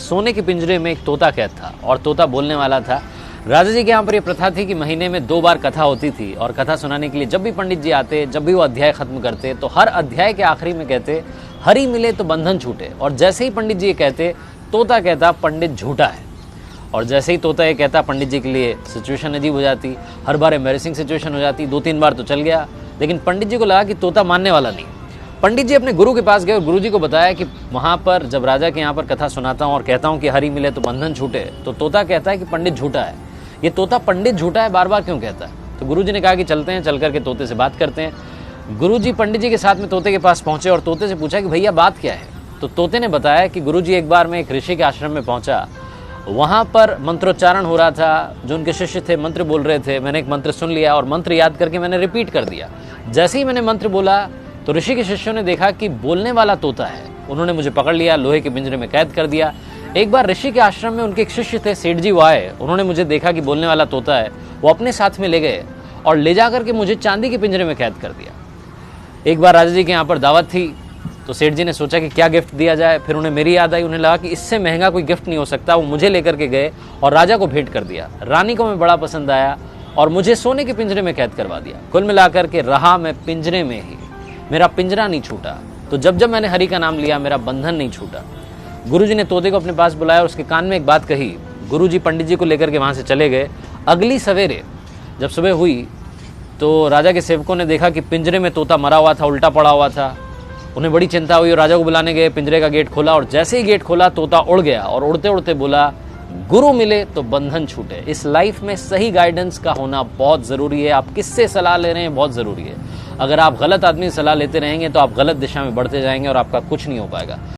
सोने के पिंजरे में एक तोता कैद था और तोता बोलने वाला था। राजा जी के यहाँ पर यह प्रथा थी कि महीने में 2 बार कथा होती थी और कथा सुनाने के लिए जब भी पंडित जी आते, जब भी वो अध्याय खत्म करते तो हर अध्याय के आखिरी में कहते हरि मिले तो बंधन छूटे। और जैसे ही पंडित जी ये कहते तोता कहता पंडित झूठा है। और जैसे ही तोता ये कहता पंडित जी के लिए सिचुएशन अजीब हो जाती, हर बार एम्बैरेसिंग सिचुएशन हो जाती। 2-3 बार तो चल गया, लेकिन पंडित जी को लगा कि तोता मानने वाला नहीं। पंडित जी अपने गुरु के पास गए और गुरु जी को बताया कि वहाँ पर जब राजा के यहाँ पर कथा सुनाता हूँ और कहता हूँ कि हरि मिले तो बंधन छूटे, तो तोता कहता है कि पंडित झूठा है। ये तोता पंडित झूठा है बार बार क्यों कहता है? तो गुरु जी ने कहा कि चलते हैं, चल करके तोते से बात करते हैं। गुरु जी पंडित जी के साथ में तोते के पास पहुंचे और तोते से पूछा कि भैया बात क्या है? तो तोते ने बताया कि गुरु जी एक बार मैं एक ऋषि के आश्रम में पहुंचा, वहाँ पर मंत्रोच्चारण हो रहा था, जो उनके शिष्य थे मंत्र बोल रहे थे। मैंने एक मंत्र सुन लिया और मंत्र याद करके मैंने रिपीट कर दिया। जैसे ही मैंने मंत्र बोला तो ऋषि के शिष्यों ने देखा कि बोलने वाला तोता है। उन्होंने मुझे पकड़ लिया, लोहे के पिंजरे में कैद कर दिया। एक बार ऋषि के आश्रम में उनके एक शिष्य थे, सेठ जी, वो आए। उन्होंने मुझे देखा कि बोलने वाला तोता है, वो अपने साथ में ले गए और ले जा करके मुझे चांदी के पिंजरे में कैद कर दिया। एक बार राजा जी के यहाँ पर दावत थी तो सेठ जी ने सोचा कि क्या गिफ्ट दिया जाए। फिर उन्हें मेरी याद आई, उन्हें लगा कि इससे महंगा कोई गिफ्ट नहीं हो सकता। वो मुझे लेकर के गए और राजा को भेंट कर दिया। रानी को मैं बड़ा पसंद आया और मुझे सोने के पिंजरे में कैद करवा दिया। कुल मिलाकर के रहा मैं पिंजरे में ही, मेरा पिंजरा नहीं छूटा। तो जब जब मैंने हरि का नाम लिया मेरा बंधन नहीं छूटा। गुरुजी ने तोते को अपने पास बुलाया और उसके कान में एक बात कही। गुरुजी पंडित जी को लेकर के वहाँ से चले गए। अगली सवेरे जब सुबह हुई तो राजा के सेवकों ने देखा कि पिंजरे में तोता मरा हुआ था, उल्टा पड़ा हुआ था। उन्हें बड़ी चिंता हुई और राजा को बुलाने गए। पिंजरे का गेट खोला और जैसे ही गेट खोला तोता उड़ गया और उड़ते उड़ते बोला गुरु मिले तो बंधन छूटे। इस लाइफ में सही गाइडेंस का होना बहुत ज़रूरी है। आप किससे सलाह ले रहे हैं बहुत ज़रूरी है। अगर आप गलत आदमी से सलाह लेते रहेंगे तो आप गलत दिशा में बढ़ते जाएंगे और आपका कुछ नहीं हो पाएगा।